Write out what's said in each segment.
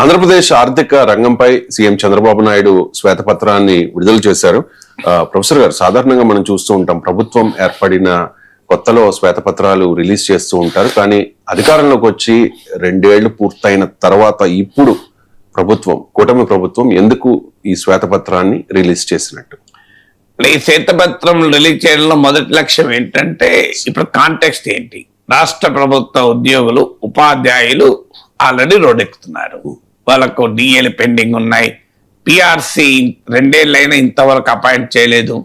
ఆంధ్రప్రదేశ్ ఆర్థిక రంగంపై సీఎం చంద్రబాబు నాయుడు శ్వేతపత్రాన్ని విడుదల చేశారు. ప్రొఫెసర్ గారు, సాధారణంగా మనం చూస్తూ ఉంటాం, ప్రభుత్వం ఏర్పడిన కొత్తలో శ్వేతపత్రాలు రిలీజ్ చేస్తూ ఉంటారు. కానీ అధికారంలోకి వచ్చి 2 ఏళ్లు పూర్తయిన తర్వాత ఇప్పుడు కూటమి ప్రభుత్వం ఎందుకు ఈ శ్వేతపత్రాన్ని రిలీజ్ చేసినట్టు? ఈ శ్వేతపత్రం రిలీజ్ చేయడంలో మొదటి లక్ష్యం ఏంటంటే, ఇప్పుడు కాంటెక్స్ట్ ఏంటి, రాష్ట్ర ప్రభుత్వ ఉద్యోగులు ఉపాధ్యాయులు ఆల్రెడీ రోడ్డెక్కుతున్నారు. వాళ్ళకు డిఏలు పెండింగ్ ఉన్నాయి. పిఆర్సి 2 ఏళ్ళైనా ఇంతవరకు అపాయింట్ చేయలేదు.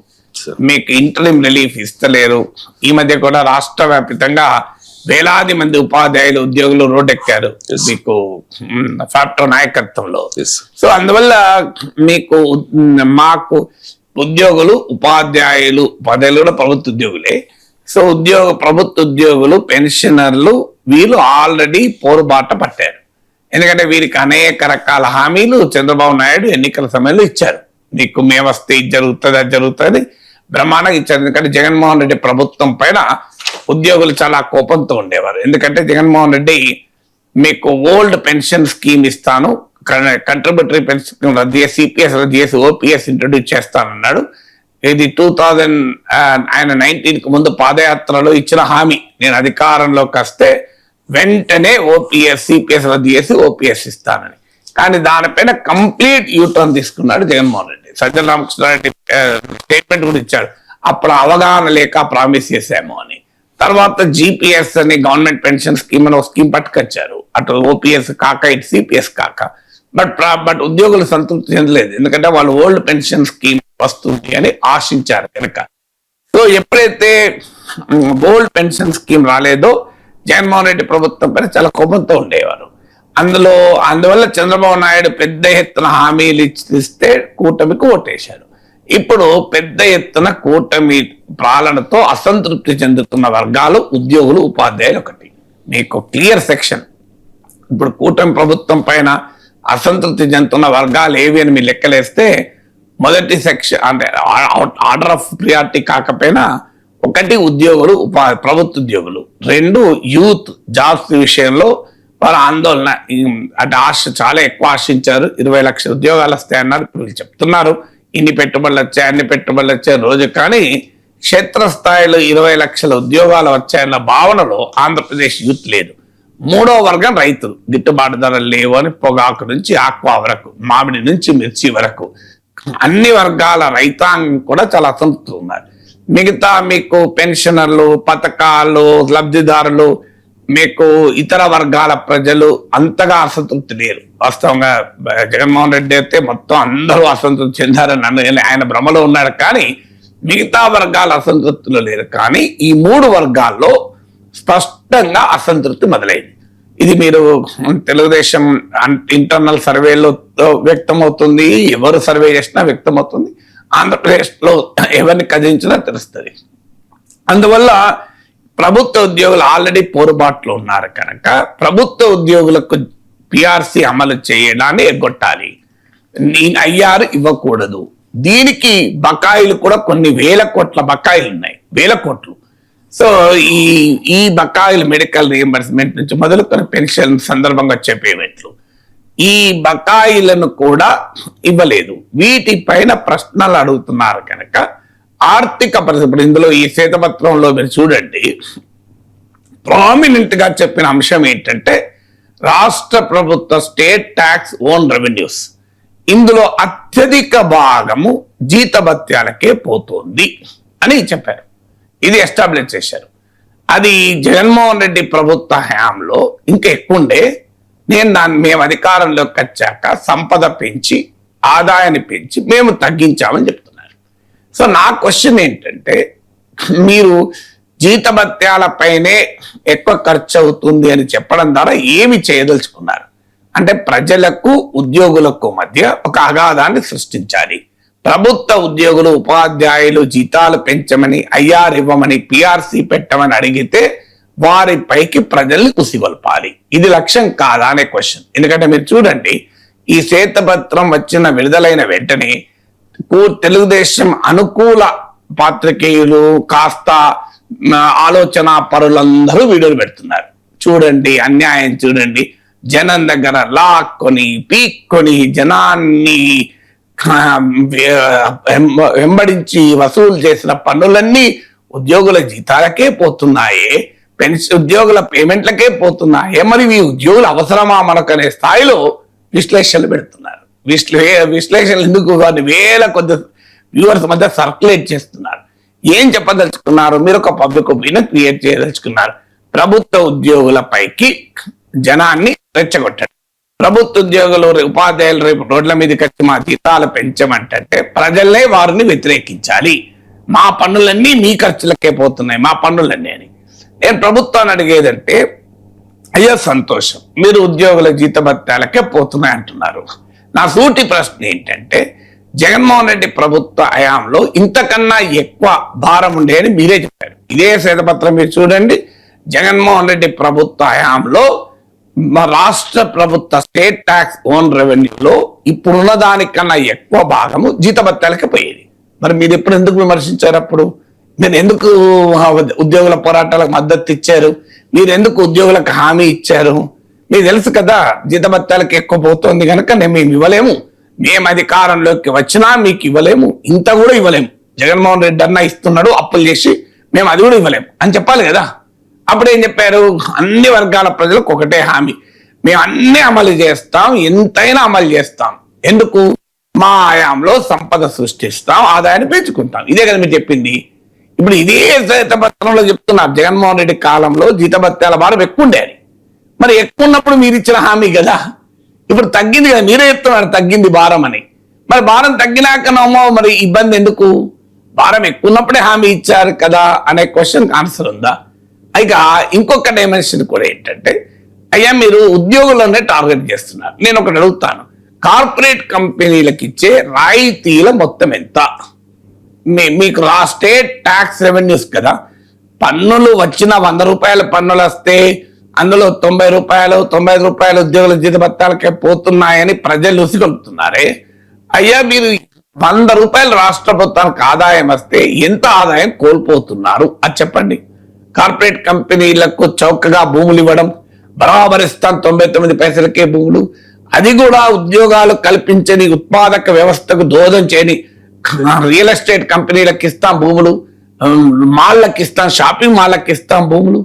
మీకు ఇంటరిమ్ రిలీఫ్ ఇస్తలేరు. ఈ మధ్య కూడా రాష్ట్ర వ్యాప్తంగా వేలాది మంది ఉపాధ్యాయులు ఉద్యోగులు రోడ్డెక్కారు మీకు ఫ్యాప్టో నాయకత్వంలో. సో అందువల్ల మాకు ఉద్యోగులు ఉపాధ్యాయులు కూడా ప్రభుత్వ ఉద్యోగులే. సో ప్రభుత్వ ఉద్యోగులు పెన్షనర్లు వీళ్ళు ఆల్రెడీ పోరుబాట పట్టారు. ఎందుకంటే వీరికి అనేక రకాల హామీలు చంద్రబాబు నాయుడు ఎన్నికల సమయంలో ఇచ్చారు. మీకు మేము వస్తే ఇది జరుగుతుంది, అది జరుగుతుంది, బ్రహ్మాండంగా ఇచ్చారు. ఎందుకంటే జగన్మోహన్ రెడ్డి ప్రభుత్వం పైన ఉద్యోగులు చాలా కోపంతో ఉండేవారు. ఎందుకంటే జగన్మోహన్ రెడ్డి మీకు ఓల్డ్ పెన్షన్ స్కీమ్ ఇస్తాను, కంట్రిబ్యూటరీ పెన్షన్ రద్దు చేసి సిపిఎస్ రద్దు చేసి ఓపీఎస్ ఇంట్రొడ్యూస్ చేస్తానన్నాడు. ఇది 2019 ముందు పాదయాత్రలో ఇచ్చిన హామీ. నేను అధికారంలోకి వస్తే వెంటనే ఓపీఎస్ సిపిఎస్ రద్దు చేసి ఓపీఎస్ ఇస్తానని. కానీ దానిపైన కంప్లీట్ యూటర్న్ తీసుకున్నాడు జగన్మోహన్ రెడ్డి. సజ్జల రామకృష్ణారెడ్డి స్టేట్మెంట్ కూడా ఇచ్చాడు, అప్పుడు అవగాహన లేక ప్రామిస్ చేశాము అని. తర్వాత జీపీఎస్ అని గవర్నమెంట్ పెన్షన్ స్కీమ్ అని ఒక స్కీమ్ పట్టుకొచ్చారు. అటు ఓపీఎస్ కాక ఇటు సిపిఎస్ కాక. బట్ ఉద్యోగులు సంతృప్తి చెందలేదు. ఎందుకంటే వాళ్ళు ఓల్డ్ పెన్షన్ స్కీమ్ వస్తుంది అని ఆశించారు కనుక. సో ఎప్పుడైతే ఓల్డ్ పెన్షన్ స్కీమ్ రాలేదో జగన్మోహన్ రెడ్డి ప్రభుత్వం పైన చాలా కోపంతో ఉండేవారు. అందువల్ల చంద్రబాబు నాయుడు పెద్ద ఎత్తున హామీలు ఇస్తే కూటమికి ఓటేశారు. ఇప్పుడు పెద్ద ఎత్తున కూటమి పాలనతో అసంతృప్తి చెందుతున్న వర్గాలు ఉద్యోగులు ఉపాధ్యాయులు ఒకటి. మీకు క్లియర్ సెక్షన్. ఇప్పుడు కూటమి ప్రభుత్వం పైన అసంతృప్తి చెందుతున్న వర్గాలు ఏవి అని మీరు లెక్కలేస్తే, మొదటి సెక్షన్ అంటే ఆర్డర్ ఆఫ్ ప్రియారిటీ కాకపోయినా 1 ఉద్యోగులు ప్రభుత్వ ఉద్యోగులు, 2 యూత్ జాబ్స్ విషయంలో వాళ్ళ ఆందోళన. అంటే చాలా ఎక్కువ ఆశించారు. 20 లక్షల ఉద్యోగాలు వస్తాయన్నారు. ఇప్పుడు వీళ్ళు చెప్తున్నారు ఇన్ని పెట్టుబడులు వచ్చాయి, అన్ని పెట్టుబడులు వచ్చాయి రోజు. కానీ క్షేత్రస్థాయిలో 20 లక్షల ఉద్యోగాలు వచ్చాయన్న భావనలో ఆంధ్రప్రదేశ్ యూత్ లేదు. 3వ వర్గం రైతులు. గిట్టుబాటు ధరలు లేవు అని పొగాకు నుంచి ఆక్వా వరకు, మామిడి నుంచి మిర్చి వరకు అన్ని వర్గాల రైతాంగం కూడా చాలా అసంతృప్తి ఉన్నారు. మిగతా మీకు పెన్షనర్లు, పథకాలు, లబ్ధిదారులు, మీకు ఇతర వర్గాల ప్రజలు అంతగా అసంతృప్తి లేరు. వాస్తవంగా జగన్మోహన్ రెడ్డి అయితే మొత్తం అందరూ అసంతృప్తి చెందారని ఆయన భ్రమలో ఉన్నారు. కానీ మిగతా వర్గాల అసంతృప్తిలో లేరు. కానీ ఈ 3 వర్గాల్లో స్పష్టంగా అసంతృప్తి మొదలైంది. ఇది మీరు తెలుగుదేశం ఇంటర్నల్ సర్వేలో వ్యక్తమవుతుంది, ఎవరు సర్వే చేసినా వ్యక్తమవుతుంది, ఆంధ్రప్రదేశ్లో ఎవరిని కదిలించినా తెలుస్తుంది. అందువల్ల ప్రభుత్వ ఉద్యోగులు ఆల్రెడీ పోరుబాటులో ఉన్నారు కనుక ప్రభుత్వ ఉద్యోగులకు పిఆర్సి అమలు చేయడాన్ని ఎగ్గొట్టాలి. ఐఆర్ ఇవ్వకూడదు. దీనికి బకాయిలు కూడా కొన్ని 1000 కోట్ల బకాయిలు ఉన్నాయి, 1000 కోట్లు. సో ఈ బకాయిలు మెడికల్ రియంబర్స్మెంట్ నుంచి మొదలుకొని పెన్షన్ సందర్భంగా వచ్చే పేమెంట్లు, ఈ బకాయిలను కూడా ఇవ్వలేదు. వీటిపైన ప్రశ్నలు అడుగుతున్నారు కనుక ఆర్థిక పరిస్థితి ఇందులో ఈ శ్వేతపత్రంలో మీరు చూడండి, ప్రామినెంట్ గా చెప్పిన అంశం ఏంటంటే రాష్ట్ర ప్రభుత్వ స్టేట్ ట్యాక్స్ ఓన్ రెవెన్యూస్, ఇందులో అత్యధిక భాగము జీతభత్యాలకే పోతుంది అని చెప్పారు. ఇది ఎస్టాబ్లిష్ చేశారు. అది జగన్మోహన్ రెడ్డి ప్రభుత్వ హయాంలో ఇంకా ఎక్కువ ఉండే. మేము అధికారంలోకి వచ్చాక సంపద పెంచి ఆదాయాన్ని పెంచి మేము తగ్గించామని చెప్తున్నారు. సో నా క్వశ్చన్ ఏంటంటే, మీరు జీతభత్యాలపైనే ఎక్కువ ఖర్చు అవుతుంది అని చెప్పడం ద్వారా ఏమి చేయదలుచుకున్నారు? అంటే ప్రజలకు ఉద్యోగులకు మధ్య ఒక అగాధాన్ని సృష్టించాలి. ప్రభుత్వ ఉద్యోగులు ఉపాధ్యాయులు జీతాలు పెంచమని, ఐఆర్ ఇవ్వమని, పిఆర్సి పెట్టమని అడిగితే వారిపైకి ప్రజల్ని కుసిగొల్పాలి. ఇది లక్ష్యం కాదా అనే క్వశ్చన్. ఎందుకంటే మీరు చూడండి, ఈ శ్వేతపత్రం విడుదలైన వెంటనే తెలుగుదేశం అనుకూల పాత్రికేయులు, కాస్త ఆలోచన పరులందరూ వీడియోలు పెడుతున్నారు. చూడండి అన్యాయం, చూడండి జనం దగ్గర లాక్కొని పీక్కొని జనాన్ని వెంబడించి వసూలు చేసిన పన్నులన్నీ ఉద్యోగుల జీతాలకే పోతున్నాయే, ఉద్యోగుల పేమెంట్లకే పోతున్నాయే. మరి ఈ ఉద్యోగులు అవసరమా మనకనే స్థాయిలో విశ్లేషణలు పెడుతున్నారు. విశ్లేషణలు ఎందుకు వారిని వేల కొద్ది వ్యూవర్స్ మధ్య సర్క్యులేట్ చేస్తున్నారు. ఏం చెప్పదలుచుకున్నారు? మీరు ఒక పబ్లిక్ ఒపీనియన్ క్రియేట్ చేయదలుచుకున్నారు. ప్రభుత్వ ఉద్యోగులపైకి జనాన్ని రెచ్చగొట్టారు. ప్రభుత్వ ఉద్యోగులు ఉపాధ్యాయులు రేపు రోడ్ల మీదకి వచ్చి మా జీతాలు పెంచమంటే ప్రజలే వారిని వ్యతిరేకించాలి. మా పన్నులన్నీ మీ ఖర్చులకే పోతున్నాయి, మా పన్నులన్నీ అని. నేను ప్రభుత్వాన్ని అడిగేదంటే, అయ్యో సంతోషం, మీరు ఉద్యోగుల జీతభత్యాలకే పోతున్నాయి అంటున్నారు. నా సూటి ప్రశ్న ఏంటంటే, జగన్మోహన్ రెడ్డి ప్రభుత్వ హయాంలో ఇంతకన్నా ఎక్కువ భారం ఉండే అని మీరే చెప్పారు. ఇదే శ్వేతపత్రం మీరు చూడండి. జగన్మోహన్ రెడ్డి ప్రభుత్వ హయాంలో మా రాష్ట్ర ప్రభుత్వ స్టేట్ ట్యాక్స్ ఓన్ రెవెన్యూలో ఇప్పుడున్న దానికన్నా ఎక్కువ భాగము జీతభత్యాలకే పోయేది. మరి మీరు ఎప్పుడు ఎందుకు విమర్శించారు? అప్పుడు మీరు ఎందుకు ఉద్యోగుల పోరాటాలకు మద్దతు ఇచ్చారు? మీరు ఎందుకు ఉద్యోగులకు హామీ ఇచ్చారు? మీకు తెలుసు కదా జీతభత్యాలకు ఎక్కువ పోతుంది కనుక మేము ఇవ్వలేము, మేము అధికారంలోకి వచ్చినా మీకు ఇవ్వలేము, ఇంత కూడా ఇవ్వలేము. జగన్మోహన్ రెడ్డి అన్న ఇస్తున్నాడు అప్పులు చేసి, మేము అది కూడా ఇవ్వలేము అని చెప్పాలి కదా. అప్పుడు ఏం చెప్పారు? అన్ని వర్గాల ప్రజలకు ఒకటే హామీ, మేము అన్ని అమలు చేస్తాం, ఎంతైనా అమలు చేస్తాం. ఎందుకు? మా ఆయాంలో సంపద సృష్టిస్తాం, ఆదాయాన్ని పెంచుకుంటాం. ఇదే కదా మీరు చెప్పింది. ఇప్పుడు ఇదే శ్వేతపత్రంలో చెప్తున్నారు జగన్మోహన్ రెడ్డి కాలంలో జీతభత్యాల భారం ఎక్కువ ఉండేది. మరి ఎక్కువ ఉన్నప్పుడు మీరు ఇచ్చిన హామీ కదా. ఇప్పుడు తగ్గింది కదా, మీరే చెప్తున్నారు తగ్గింది భారం అని. మరి భారం తగ్గినాకనేమో మరి ఇబ్బంది ఎందుకు? భారం ఎక్కువ ఉన్నప్పుడే హామీ ఇచ్చారు కదా అనే క్వశ్చన్ ఆన్సర్ ఉందా? ఇక ఇంకొక డైమెన్షన్ కూడా ఏంటంటే, అయ్యా మీరు ఉద్యోగులనే టార్గెట్ చేస్తున్నారు. నేను ఒకటి అడుగుతాను, కార్పొరేట్ కంపెనీలకు ఇచ్చే రాయితీల మొత్తం ఎంత? మీకు స్టేట్ ట్యాక్స్ రెవెన్యూస్ కదా, పన్నులు వచ్చిన 100 రూపాయల పన్నులు వస్తే అందులో 90 రూపాయలు 95 రూపాయలు ఉద్యోగుల జీతభత్యాలకే పోతున్నాయని ప్రజలు ఉసిగొలుపుతున్నారే. అయ్యా మీరు 100 రూపాయలు రాష్ట్ర ప్రభుత్వానికి ఆదాయం వస్తే ఎంత ఆదాయం కోల్పోతున్నారు అది చెప్పండి. కార్పొరేట్ కంపెనీలకు చౌకగా భూములు ఇవ్వడం, బరాబరిస్తాం 99 పైసలకే భూములు, అది కూడా ఉద్యోగాలు కల్పించని ఉత్పాదక వ్యవస్థకు దోహదం చేయని రియల్ ఎస్టేట్ కంపెనీలకు ఇస్తాం భూములు, మాళ్ళకి ఇస్తాం, షాపింగ్ మాళ్ళకి ఇస్తాం భూములు.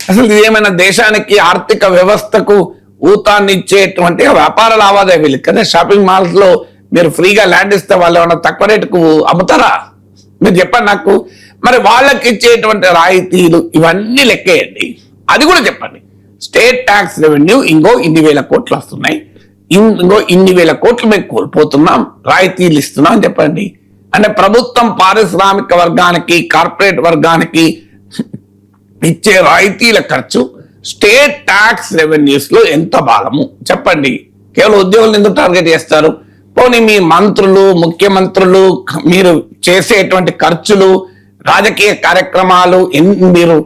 అసలు ఇదేమైనా దేశానికి ఆర్థిక వ్యవస్థకు ఊతాన్ని ఇచ్చేటువంటి వ్యాపార లావాదేవీలు కదా. షాపింగ్ మాల్స్ లో మీరు ఫ్రీగా ల్యాండ్ ఇస్తే వాళ్ళు ఏమన్నా తక్కువ రేటుకు అమ్ముతారా? మీరు చెప్పండి నాకు. మరి వాళ్ళకి ఇచ్చేటువంటి రాయితీలు ఇవన్నీ లెక్కేయండి, అది కూడా చెప్పండి. స్టేట్ ట్యాక్స్ రెవెన్యూ ఇంకో ఇన్ని వేల కోట్లు వస్తున్నాయి, ఇంకో ఇన్ని వేల కోట్లు మేము కోల్పోతున్నాం, రాయితీలు ఇస్తున్నాం అని చెప్పండి. అంటే ప్రభుత్వం పారిశ్రామిక వర్గానికి కార్పొరేట్ వర్గానికి ఇచ్చే రాయితీల ఖర్చు స్టేట్ ట్యాక్స్ రెవెన్యూస్ లో ఎంత భాగము చెప్పండి. కేవలం ఉద్యోగులు ఎందుకు టార్గెట్ చేస్తారు? పోనీ మీ మంత్రులు, ముఖ్యమంత్రులు మీరు చేసేటువంటి ఖర్చులు, రాజకీయ కార్యక్రమాలు, మీరు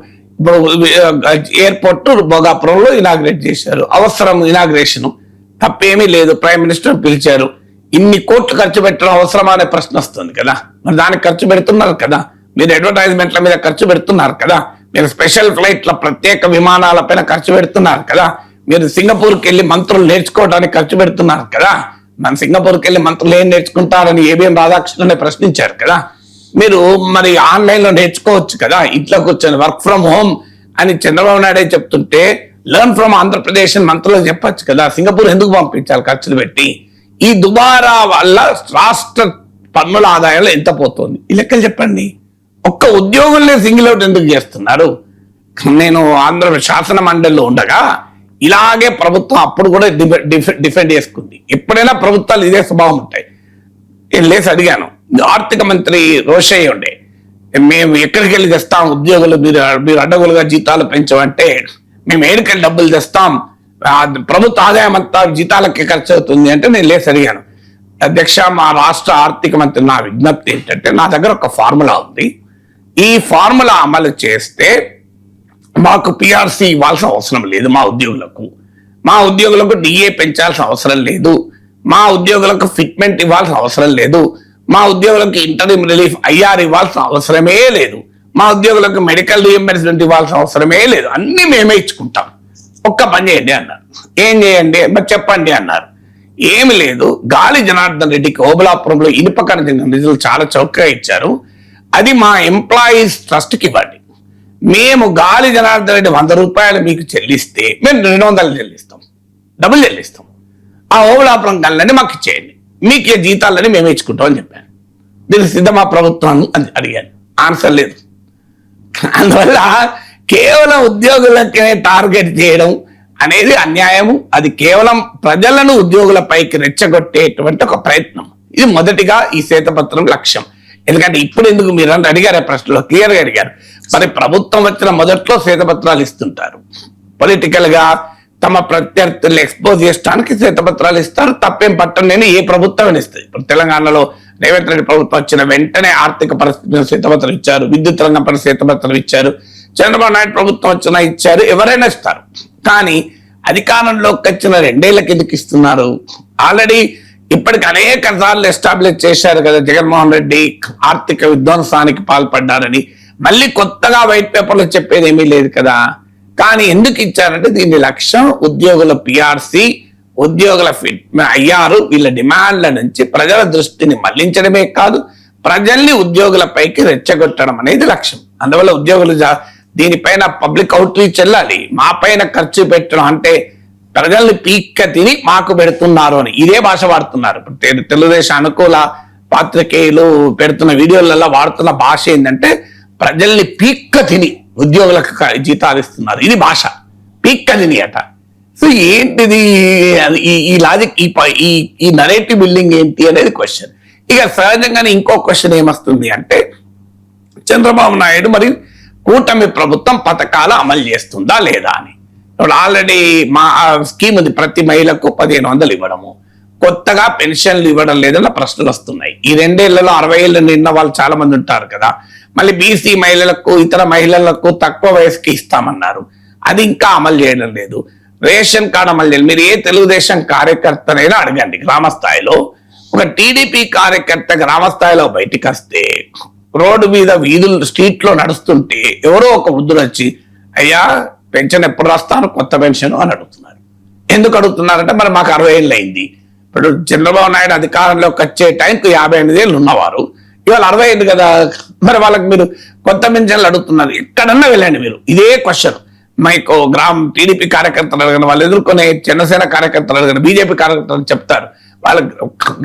ఎయిర్పోర్ట్ భోగాపురంలో ఇనాగ్రేట్ చేశారు, అవసరం ఇనాగ్రేషన్, తప్పేమీ లేదు. ప్రైమ్ మినిస్టర్ పిలిచారు, ఇన్ని కోట్లు ఖర్చు పెట్టడం అవసరమా అనే ప్రశ్న వస్తుంది కదా. మరి దానికి ఖర్చు పెడుతున్నారు కదా, మీరు అడ్వర్టైజ్మెంట్ల మీద ఖర్చు పెడుతున్నారు కదా, మీరు స్పెషల్ ఫ్లైట్ల ప్రత్యేక విమానాల పైన ఖర్చు పెడుతున్నారు కదా, మీరు సింగపూర్కి వెళ్ళి మంత్రులు నేర్చుకోవడానికి ఖర్చు పెడుతున్నారు కదా. మన సింగపూర్కి వెళ్ళి మంత్రులు ఏం నేర్చుకుంటారని ఏబిఎన్ రాధాకృష్ణనే ప్రశ్నించారు కదా. మీరు మరి ఆన్లైన్ లో నేర్చుకోవచ్చు కదా, ఇంట్లో కూర్చొని వర్క్ ఫ్రమ్ హోమ్ అని చంద్రబాబు నాయుడే చెప్తుంటే లెర్న్ ఫ్రమ్ ఆంధ్రప్రదేశ్ అని మంత్రులు చెప్పొచ్చు కదా. సింగపూర్ ఎందుకు పంపించాలి ఖర్చులు పెట్టి? ఈ దుబారా వల్ల రాష్ట్ర పన్నుల ఆదాయంలో ఎంత పోతుంది ఈ లెక్కలు చెప్పండి. ఒక్క ఉద్యోగుల్ని సింగిల్ అవుట్ ఎందుకు చేస్తున్నారు? నేను ఆంధ్ర శాసన మండలిలో ఉండగా ఇలాగే ప్రభుత్వం అప్పుడు కూడా డిఫెండ్ చేసుకుంది. ఎప్పుడైనా ప్రభుత్వాలు ఇదే స్వభావం ఉంటాయి. నేను లేసి అడిగాను, ఆర్థిక మంత్రి రోషయ్య ఉండే, మేము ఎక్కడికి వెళ్ళి తెస్తాం ఉద్యోగులు, మీరు అడ్డగోలుగా జీతాలు పెంచమంటే మేము ఏడికెళ్ళి డబ్బులు తెస్తాం, ప్రభుత్వ ఆదాయం అంతా జీతాలకి ఖర్చు అవుతుంది అంటే నేను లేసి అడిగాను, అధ్యక్ష మా రాష్ట్ర ఆర్థిక మంత్రి నా విజ్ఞప్తి ఏంటంటే, నా దగ్గర ఒక ఫార్ములా ఉంది, ఈ ఫార్ములా అమలు చేస్తే మాకు పిఆర్సీ ఇవ్వాల్సిన అవసరం లేదు, మా ఉద్యోగులకు డిఏ పెంచాల్సిన అవసరం లేదు, మా ఉద్యోగులకు ఫిట్మెంట్ ఇవ్వాల్సిన అవసరం లేదు, మా ఉద్యోగులకు ఇంటరిమ్ రిలీఫ్ ఐఆర్ ఇవ్వాల్సిన అవసరమే లేదు, మా ఉద్యోగులకు మెడికల్ రీఎంబర్స్మెంట్ ఇవ్వాల్సిన అవసరమే లేదు, అన్ని మేమే ఇచ్చుకుంటాం. ఒక్క పని చేయండి అన్నారు. ఏం చేయండి మరి చెప్పండి అన్నారు. ఏమి లేదు, గాలి జనార్దన్ రెడ్డికి ఓబులాపురంలో ఇనుప ఖనిజం నిధులు చాలా చౌకగా ఇచ్చారు, అది మా ఎంప్లాయీస్ ట్రస్ట్కి ఇవ్వండి. మేము గాలి జనార్దన్ రెడ్డి 100 రూపాయలు మీకు చెల్లిస్తే మేము 200 చెల్లిస్తాం, డబుల్ చెల్లిస్తాం. ఆ ఓబులాపురం గనులని మాకు ఇచ్చేయండి, మీకు జీతాలని మేము ఇచ్చుకుంటాం అని చెప్పాను. దీనికి సిద్ధమా ప్రభుత్వం అని అడిగాను, ఆన్సర్ లేదు. అందువల్ల కేవలం ఉద్యోగులకే టార్గెట్ చేయడం అనేది అన్యాయము. అది కేవలం ప్రజలను ఉద్యోగులపైకి రెచ్చగొట్టేటువంటి ఒక ప్రయత్నం. ఇది మొదటిగా ఈ శ్వేతపత్రం లక్ష్యం. ఎందుకంటే ఇప్పుడు ఎందుకు మీరు అడిగారు, ప్రశ్నలో క్లియర్ గా అడిగారు. మరి ప్రభుత్వం వచ్చిన మొదట్లో శ్వేతపత్రాలు ఇస్తుంటారు, పొలిటికల్ గా తమ ప్రత్యర్థులు ఎక్స్పోజ్ చేయడానికి శ్వేతపత్రాలు ఇస్తారు, తప్పేం పట్టని ఏ ప్రభుత్వం ఇస్తుంది. ఇప్పుడు తెలంగాణలో రేవంత్ రెడ్డి ప్రభుత్వం వచ్చిన వెంటనే ఆర్థిక పరిస్థితి శ్వేతపత్రం ఇచ్చారు, విద్యుత్ రంగం పైన శ్వేతపత్రం ఇచ్చారు, చంద్రబాబు నాయుడు ప్రభుత్వం వచ్చినా ఇచ్చారు, ఎవరైనా ఇస్తారు. కానీ అధికారంలోకి వచ్చిన 2 ఏళ్ళకి ఎందుకు ఇస్తున్నారు? ఆల్రెడీ ఇప్పటికి అనేక సార్లు ఎస్టాబ్లిష్ చేశారు కదా జగన్మోహన్ రెడ్డి ఆర్థిక విధ్వంసానికి పాల్పడ్డారని. మళ్ళీ కొత్తగా వైట్ పేపర్లో చెప్పేది ఏమీ లేదు కదా. కానీ ఎందుకు ఇచ్చారంటే దీని లక్ష్యం ఉద్యోగుల పిఆర్సి, ఉద్యోగుల ఐఆర్, వీళ్ళ డిమాండ్ల నుంచి ప్రజల దృష్టిని మళ్లించడమే కాదు, ప్రజల్ని ఉద్యోగులపైకి రెచ్చగొట్టడం అనేది లక్ష్యం. అందువల్ల ఉద్యోగులు దీనిపైన పబ్లిక్ అవుట్ రీచ్ వెళ్ళాలి. మా పైన ఖర్చు పెట్టడం అంటే ప్రజల్ని పీక్క తిని మాకు పెడుతున్నారు అని ఇదే భాష వాడుతున్నారు. తెలుగుదేశం అనుకూల పాత్రికేయులు పెడుతున్న వీడియోలలో వాడుతున్న భాష ఏంటంటే ప్రజల్ని పీక్క తిని ఉద్యోగులకు జీతాలు ఇస్తున్నారు, ఇది భాష. పీక్క తిని అట. సో ఏంటిది ఈ లాజిక్, ఈ నరేటివ్ బిల్డింగ్ ఏంటి అనేది క్వశ్చన్. ఇక సహజంగానే ఇంకో క్వశ్చన్ ఏమొస్తుంది అంటే చంద్రబాబు నాయుడు మరి కూటమి ప్రభుత్వం పథకాలు అమలు చేస్తుందా లేదా అని. ఇప్పుడు ఆల్రెడీ మా స్కీమ్ ఉంది, ప్రతి మహిళకు 1500 ఇవ్వడము, కొత్తగా పెన్షన్లు ఇవ్వడం లేదన్న ప్రశ్నలు వస్తున్నాయి. ఈ 2 ఏళ్లలో 60 ఏళ్ళు నిన్న వాళ్ళు చాలా మంది ఉంటారు కదా. మళ్ళీ బీసీ మహిళలకు, ఇతర మహిళలకు తక్కువ వయసుకి ఇస్తామన్నారు, అది ఇంకా అమలు చేయడం లేదు. రేషన్ కార్డు అమలు చేయాలి. మీరు ఏ తెలుగుదేశం కార్యకర్తనైనా అడగండి, గ్రామ స్థాయిలో ఒక టీడీపీ కార్యకర్త గ్రామ స్థాయిలో బయటికి వస్తే రోడ్డు మీద వీధులు స్ట్రీట్ లో నడుస్తుంటే ఎవరో ఒక వృద్ధుడు వచ్చి అయ్యా పెన్షన్ ఎప్పుడు రాస్తారు, కొత్త పెన్షన్ అని అడుగుతున్నారు. ఎందుకు అడుగుతున్నారంటే మరి మాకు 60 ఏళ్ళు అయింది. ఇప్పుడు చంద్రబాబు నాయుడు అధికారంలోకి వచ్చే టైంకి 58 ఏళ్ళు ఉన్నవారు ఇవాళ 60 ఏళ్ళు కదా, మరి వాళ్ళకి మీరు కొత్త పెన్షన్లు అడుగుతున్నారు. ఎక్కడన్నా వెళ్ళండి మీరు, ఇదే క్వశ్చన్ మీకు టీడీపీ కార్యకర్తలు అడగని, వాళ్ళు ఎదుర్కొనే జనసేన కార్యకర్తలు అడగని, బీజేపీ కార్యకర్తలు చెప్తారు. వాళ్ళ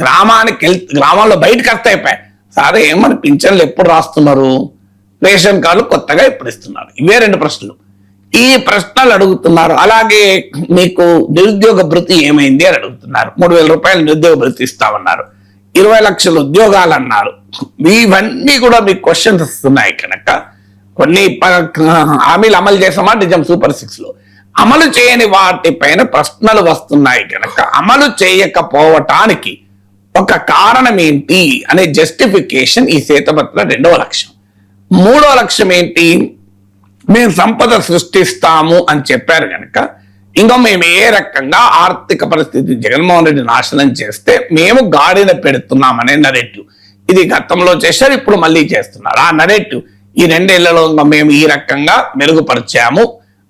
గ్రామాల్లో బయటకు వస్తే అయిపోయాయి, సరే ఏమని పింఛన్లు ఎప్పుడు రాస్తున్నారు, రేషన్ కార్డులు కొత్తగా ఎప్పుడు ఇస్తున్నారు, ఇవే 2 ప్రశ్నలు. ఈ ప్రశ్నలు అడుగుతున్నారు. అలాగే మీకు నిరుద్యోగ భృతి ఏమైంది అని అడుగుతున్నారు. 3000 రూపాయలు నిరుద్యోగ భృతి ఇస్తామన్నారు, 20 లక్షల ఉద్యోగాలు అన్నారు. ఇవన్నీ కూడా మీకు క్వశ్చన్స్ వస్తున్నాయి కనుక కొన్ని హామీలు అమలు చేసామా నిజం సూపర్ 6 లో, అమలు చేయని వాటిపైన ప్రశ్నలు వస్తున్నాయి కనుక అమలు చేయకపోవటానికి ఒక కారణం ఏంటి అనే జస్టిఫికేషన్ ఈ శ్వేతపత్ర 2వ లక్ష్యం. 3వ లక్ష్యం ఏంటి, మేము సంపద సృష్టిస్తాము అని చెప్పారు కనుక ఇంకా మేము ఏ రకంగా ఆర్థిక పరిస్థితి జగన్మోహన్ రెడ్డి నాశనం చేస్తే మేము గాడిన పెడుతున్నామనే నరేటివ్. ఇది గతంలో చేశారు, ఇప్పుడు మళ్ళీ చేస్తున్నారు. ఆ నరేటివ్ ఈ 2 ఏళ్లలో మేము ఈ రకంగా మెరుగుపరిచాము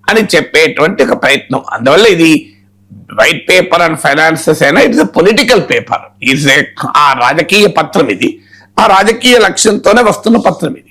అని చెప్పేటువంటి ఒక ప్రయత్నం. అందువల్ల ఇది వైట్ పేపర్ అండ్ ఫైనాన్సెస్ అయినా it's a political paper, it's ఆ రాజకీయ పత్రం. ఇది ఆ రాజకీయ లక్ష్యంతోనే వస్తున్న పత్రం ఇది.